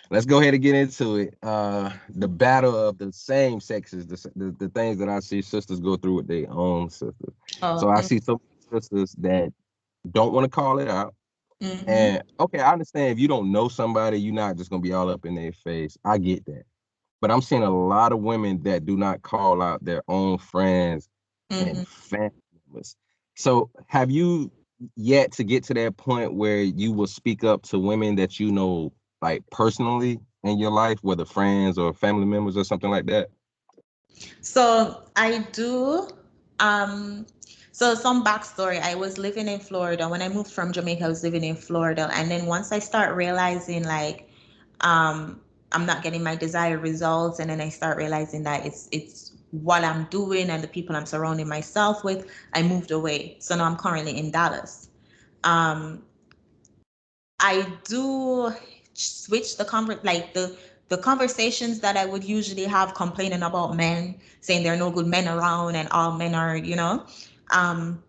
Let's go ahead and get into it. The battle of the same sexes, the things that I see sisters go through with their own sisters. So Oh, I see some sisters that don't want to call it out. mm-hmm. And okay, I understand if you don't know somebody, you're not just gonna be all up in their face. I get that. But I'm seeing a lot of women that do not call out their own friends and Mm-hmm. family members. So have you yet to get to that point where you will speak up to women that you know like personally in your life, whether friends or family members or something like that? So I do. Um, so some backstory. I was living in Florida. When I moved from Jamaica, I was living in Florida. And then once I start realizing like I'm not getting my desired results, and then I start realizing that it's what I'm doing and the people I'm surrounding myself with, I moved away. So now I'm currently in Dallas. Um, I do switch the conversations that I would usually have complaining about men, saying there are no good men around and all men are, um,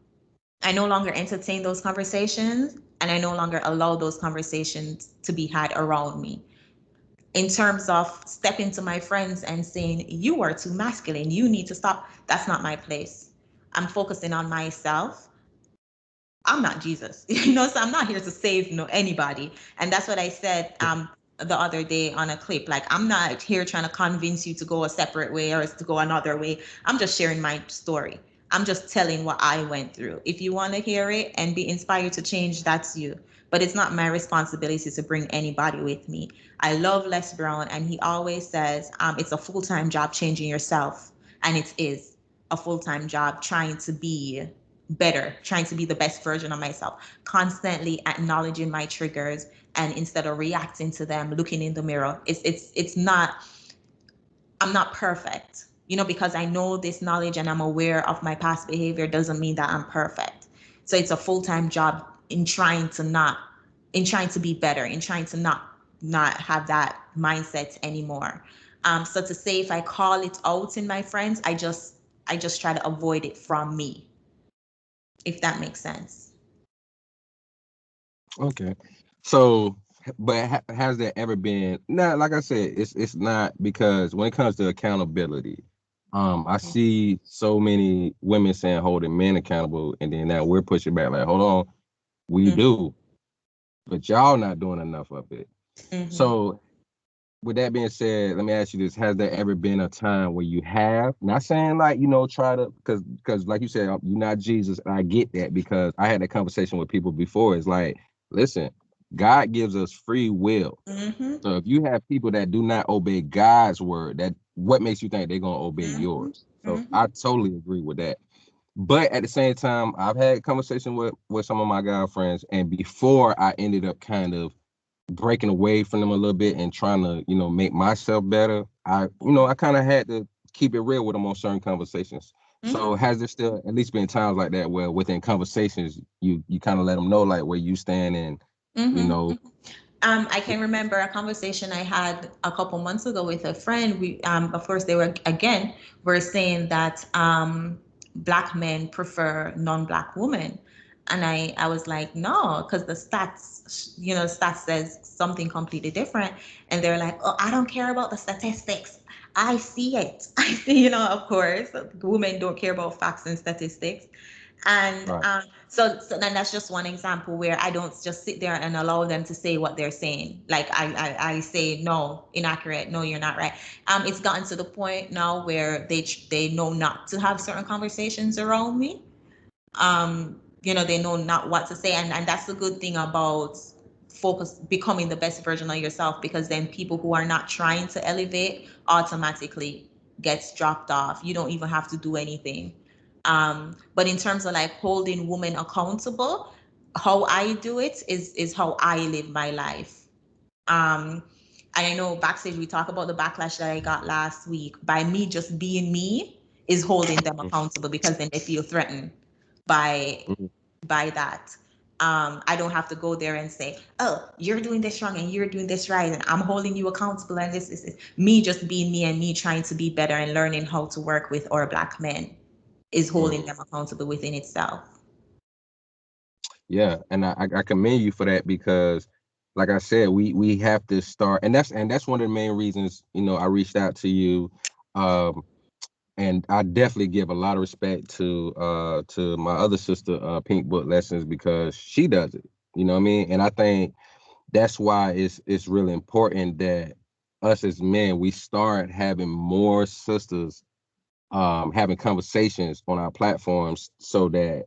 I no longer entertain those conversations, and I no longer allow those conversations to be had around me. In terms of stepping to my friends and saying, you are too masculine, you need to stop, that's not my place. I'm focusing on myself. I'm not Jesus, so I'm not here to save anybody. And that's what I said the other day on a clip. Like, I'm not here trying to convince you to go a separate way or to go another way. I'm just sharing my story. I'm just telling what I went through. If you want to hear it and be inspired to change, that's you. But it's not my responsibility to bring anybody with me. I love Les Brown, and he always says it's a full time job changing yourself. And it is a full time job trying to be better, trying to be the best version of myself, constantly acknowledging my triggers, and instead of reacting to them, looking in the mirror. It's not, I'm not perfect. Because I know this knowledge and I'm aware of my past behavior doesn't mean that I'm perfect. So it's a full-time job in trying to be better, in trying to not have that mindset anymore. So to say if I call it out in my friends, I just try to avoid it from me, if that makes sense. Okay. So, but has there ever been? Now, like I said, it's not because when it comes to accountability, I see so many women saying holding men accountable, and then now we're pushing back like, hold on, we do, but y'all not doing enough of it. Mm-hmm. So, with that being said, let me ask you this: has there ever been a time where you have? Not saying like try to because like you said, you're not Jesus, and I get that because I had that conversation with people before. It's like, listen, God gives us free will. Mm-hmm. So if you have people that do not obey God's word, that what makes you think they're gonna obey Mm-hmm. yours? So Mm-hmm. I totally agree with that. But at the same time, I've had conversation with some of my guy friends, and before I ended up kind of breaking away from them a little bit and trying to, make myself better, I kind of had to keep it real with them on certain conversations. So Mm-hmm. has there still at least been times like that where within conversations you kind of let them know like where you stand and you Mm-hmm. know, I can remember a conversation I had a couple months ago with a friend. Of course, they were saying that black men prefer non-black women, and I was like, no, because the stats says something completely different, and they're like, oh, I don't care about the statistics. I see it. I see, of course, women don't care about facts and statistics. And right. so then that's just one example where I don't just sit there and allow them to say what they're saying. Like I say, no, inaccurate. No, you're not right. It's gotten to the point now where they know not to have certain conversations around me. They know not what to say, and that's the good thing about becoming the best version of yourself, because then people who are not trying to elevate automatically gets dropped off. You don't even have to do anything. But in terms of like holding women accountable, how I do it is how I live my life. um and I know backstage we talk about the backlash that I got last week. By me just being me is holding them accountable, because then they feel threatened by Mhm. that. I don't have to go there and say, oh, you're doing this wrong and you're doing this right, and I'm holding you accountable, and this is me just being me, and me trying to be better and learning how to work with our black men is holding Mhm. them accountable within itself. Yeah, and I commend you for that because like I said, we have to start, and that's one of the main reasons, I reached out to you. Um, and I definitely give a lot of respect to my other sister, Pink Book Lessons, because she does it. You know what I mean? And I think that's why it's really important that us as men, we start having more sisters having conversations on our platforms, so that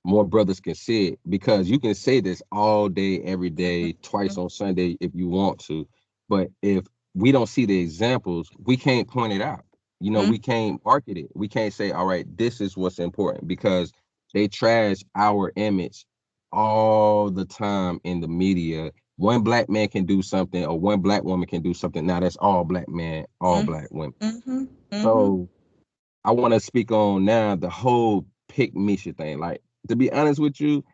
more brothers can see it, because you can say this all day, every day, twice on Sunday if you want to. But if we don't see the examples, we can't point it out. Mm-hmm. We can't market it. We can't say, all right, this is what's important, because they trash our image all the time in the media. One black man can do something, or one black woman can do something. Now that's all black men, all black women. Mm-hmm. Mm-hmm. So I want to speak on now the whole pick Misha thing. Like, to be honest with you,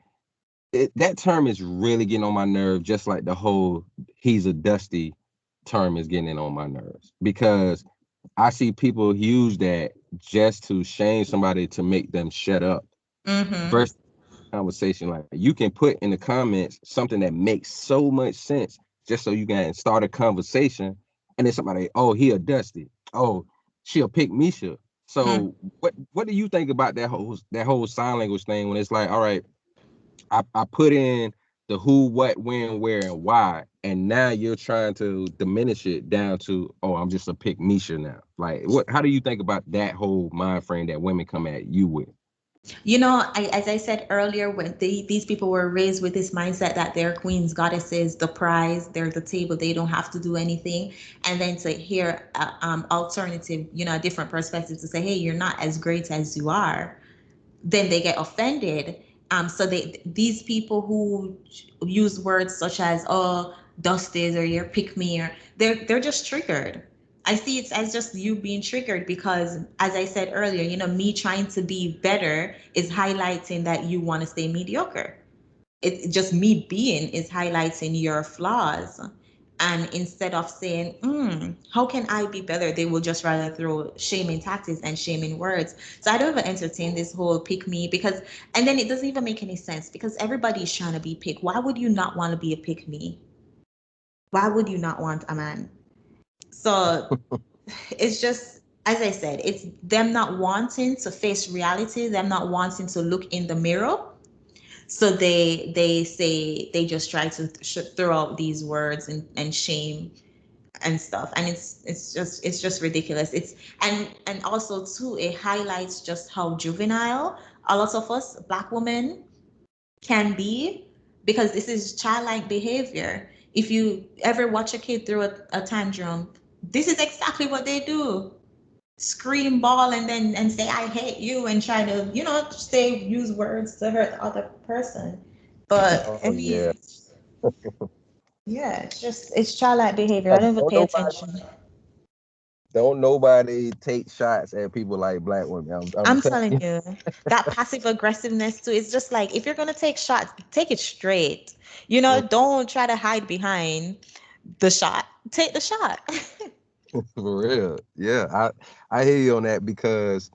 that term is really getting on my nerve, just like the whole he's a dusty term is getting in on my nerves, because I see people use that just to shame somebody, to make them shut up, Mm-hmm. versus conversation. Like, you can put in the comments something that makes so much sense, just so you can start a conversation, and then somebody, oh, he a dusty, oh, she'll pick Misha. So what do you think about that whole sign language thing, when it's like, all right, I put in the who, what, when, where, and why, and now you're trying to diminish it down to, oh, I'm just a pick Misha now. Like, what? How do you think about that whole mind frame that women come at you with? As I said earlier, when these people were raised with this mindset that they're queens, goddesses, the prize, they're the table, they don't have to do anything, and then to hear alternative, a different perspective, to say, hey, you're not as great as you are, then they get offended. So these people who use words such as, oh, dusted, or you're pick me, or they're just triggered. I see it as just you being triggered because, as I said earlier, me trying to be better is highlighting that you want to stay mediocre. It's just me being is highlighting your flaws. And instead of saying, how can I be better, they will just rather throw shaming tactics and shaming words. So I don't even entertain this whole pick me, because, and then it doesn't even make any sense, because everybody's trying to be pick. Why would you not want to be a pick me? Why would you not want a man? So it's just, as I said, it's them not wanting to face reality, them not wanting to look in the mirror. So they say, they just try to throw out these words and shame and stuff, and it's just ridiculous. And also too, it highlights just how juvenile a lot of us black women can be, because this is childlike behavior. If you ever watch a kid throw a tantrum, this is exactly what they do: scream, ball, and then and say I hate you, and try to say, use words to hurt the other person. But I Oh yeah. mean, yeah, it's childlike behavior. I Uh, don't even Don't pay nobody attention. don't nobody take shots at people like black women. I'm I'm telling telling you. you, that passive aggressiveness too. It's just like, if you're gonna take shots, take it straight. Don't try to hide behind the shot. Take the shot. For real. Yeah, I hear you on that, because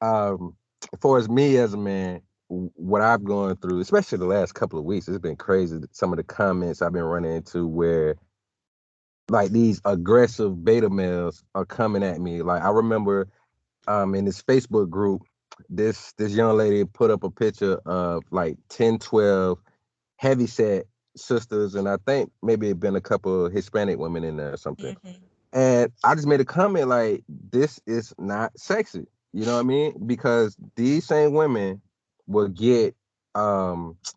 um for as me as a man, what I've gone through, especially the last couple of weeks, it's been crazy. Some of the comments I've been running into, where like these aggressive beta males are coming at me. Like, I remember in this Facebook group, this young lady put up a picture of like 10, 12 heavy set sisters, and I think maybe it been a couple of Hispanic women in there or something. Mhm. And I just made a comment like, this is not sexy. You know what I mean? Because these same women will get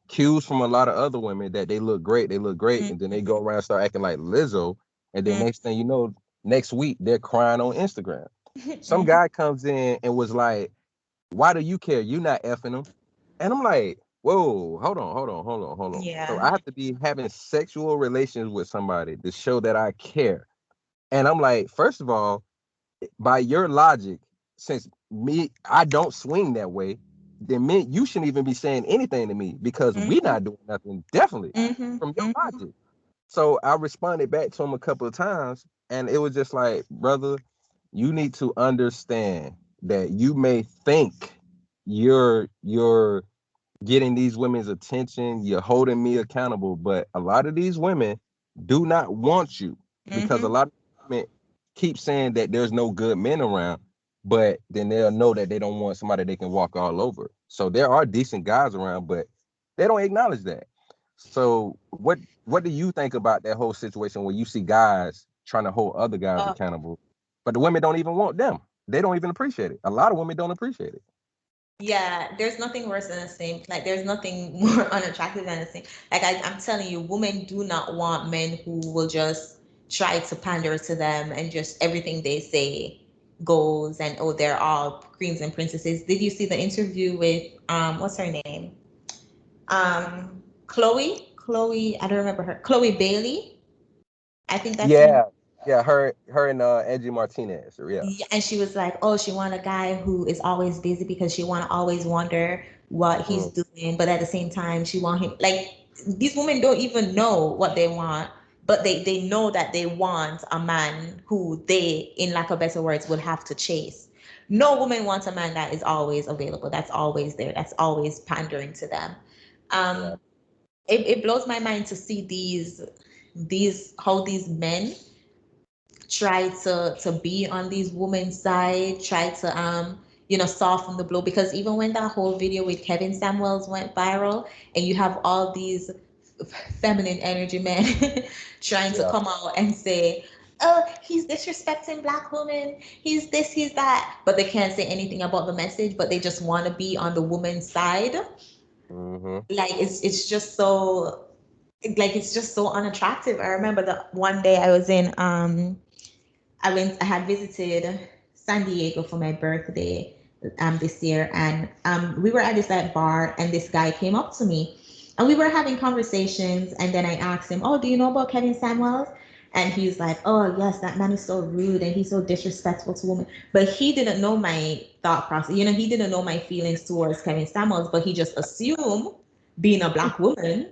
cues from a lot of other women that they look great, and then they go around and start acting like Lizzo, and then Mhm. next thing you know, next week they're crying on Instagram. Some Mhm. guy comes in and was like, "Why do you care? You not effing them." And I'm like, "Whoa, hold on, hold on, hold on, hold on." So Yeah. I have to be having sexual relations with somebody to show that I care. And I'm like, first of all, by your logic, since I don't swing that way, then me, you shouldn't even be saying anything to me, because we Mhm. not doing nothing, definitely, Mhm. from your Mhm. logic. So I responded back to him a couple of times, and it was just like, brother, you need to understand that you may think you're getting these women's attention, you're holding me accountable, but a lot of these women do not want you, because a Mm-hmm. lot of women keep saying that there's no good men around, but then they'll know that they don't want somebody they can walk all over. So there are decent guys around, but they don't acknowledge that. So what do you think about that whole situation where you see guys trying to hold other guys Oh, accountable, but the women don't even want them? They don't even appreciate it. A lot of women don't appreciate it. yeah, there's nothing worse than a simp. Like, there's nothing more unattractive than a simp. Like, I'm telling you, women do not want men who will just try to pander to them and just everything they say goes, and oh, they're all queens and princesses. Did you see the interview with what's her name? Chloe, I don't remember her. Chloe Bailey. I think that's her. Yeah, yeah, her and Angie Martinez. Yeah. Yeah, and she was like, "Oh, she want a guy who is always busy because she want to always wonder what he's Mm, doing, but at the same time, she want him like these women don't even know what they want, but they know that they want a man who they, in lack of better words, would have to chase. No woman wants a man that is always available, that's always there, that's always pandering to them. right. Um, it blows my mind to see these how these men try to be on these women's side, try to soften the blow, because even when that whole video with Kevin Samuels went viral and you have all these feminine energy men trying to Yeah. come out and say, oh, he's disrespecting black women, he's this, he's that, but they can't say anything about the message, but they just want to be on the woman's side. Hmm. Like, it's just so, like, it's just so unattractive. I remember the one day I was in I had visited San Diego for my birthday this year, and we were at this like bar, and this guy came up to me, and we were having conversations, and then I asked him, "Oh, do you know about Kevin Samuels?" And he's like, "Oh, yes, that man is so rude and he's so disrespectful to women." But he didn't know my thought process. He didn't know my feelings towards Kevin Samuels, but he just assumed, being a black woman,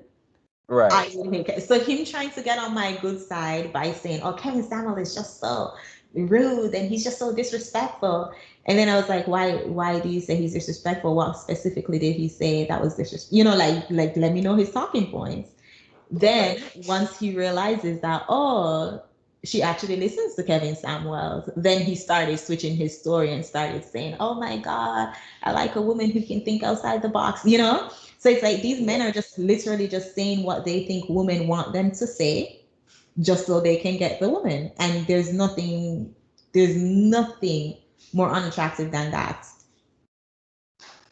Right. I would hate it. So him trying to get on my good side by saying, "Oh, Kevin Samuel is just so rude and he's just so disrespectful." And then I was like, "Why do you say he's disrespectful? What specifically did he say that was disrespectful? Like let me know his talking points." Okay. Then once he realizes that, oh, she actually listens to Kevin Samuels, then he started switching his story and started saying, "Oh my God, I like a woman who can think outside the box." So it's like these men Yeah. are just literally just saying what they think women want them to say just so they can get the woman. And there's nothing more unattractive than that.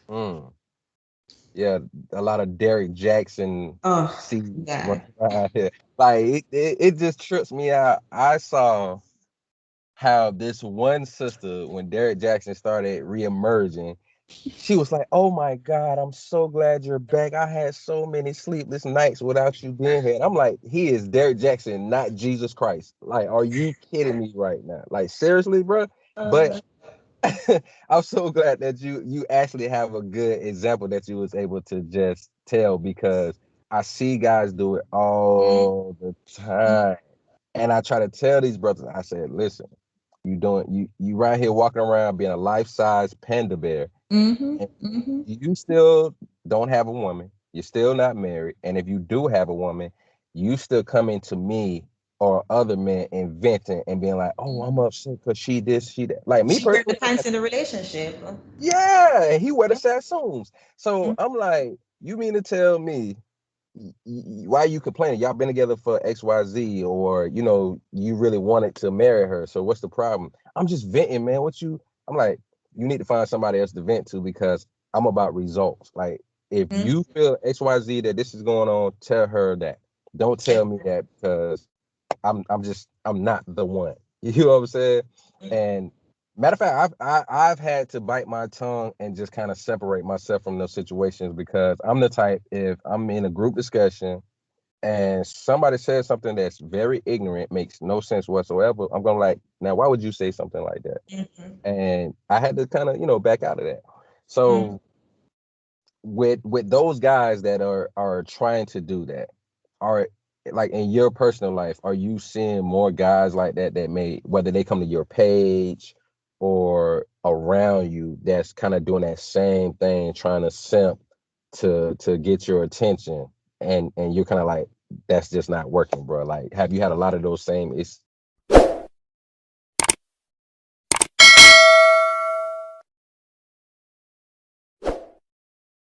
Mm. Yeah, a lot of Derek Jackson Oh, scenes yeah. running around here. Like it just trips me out. I saw how this one sister, when Derek Jackson started reemerging, she was like, "Oh my God, I'm so glad you're back. I had so many sleepless nights without you being here." And I'm like, he is Derek Jackson, not Jesus Christ. Like, are you kidding me right now? Like, seriously, bro? But Uh, I'm so glad that you actually have a good example that you was able to just tell, because I see guys do it all the time. And I try to tell these brothers, I said, listen, you right here walking around being a life-size panda bear, mm-hmm, and mm-hmm. you still don't have a woman. You're still not married. And if you do have a woman, you still coming to me or other men inventing and being like, oh, I'm upset because she this, she that. Like me She wear the personally, pants in the relationship. yeah, and he wear the Sassoons. So Mm-hmm. I'm like, you mean to tell me why you complaining? Y'all been together for XYZ, or you really wanted to marry her. So what's the problem? I'm just venting, man. I'm like, you need to find somebody else to vent to, because I'm about results. Like, if you feel XYZ that this is going on, tell her that. Don't tell me that, because I'm not the one. You know what I'm saying? And matter of fact, I've had to bite my tongue and just kind of separate myself from those situations, because I'm the type, if I'm in a group discussion and somebody says something that's very ignorant, makes no sense whatsoever, I'm gonna like, now why would you say something like that? Mm-hmm. And I had to kind of, back out of that. Mm-hmm. So with those guys that are trying to do that, are, like, in your personal life, are you seeing more guys like that may, whether they come to your page or around you, that's kind of doing that same thing, trying to simp to get your attention, and you're kind of like, that's just not working, bro. Like, have you had a lot of those same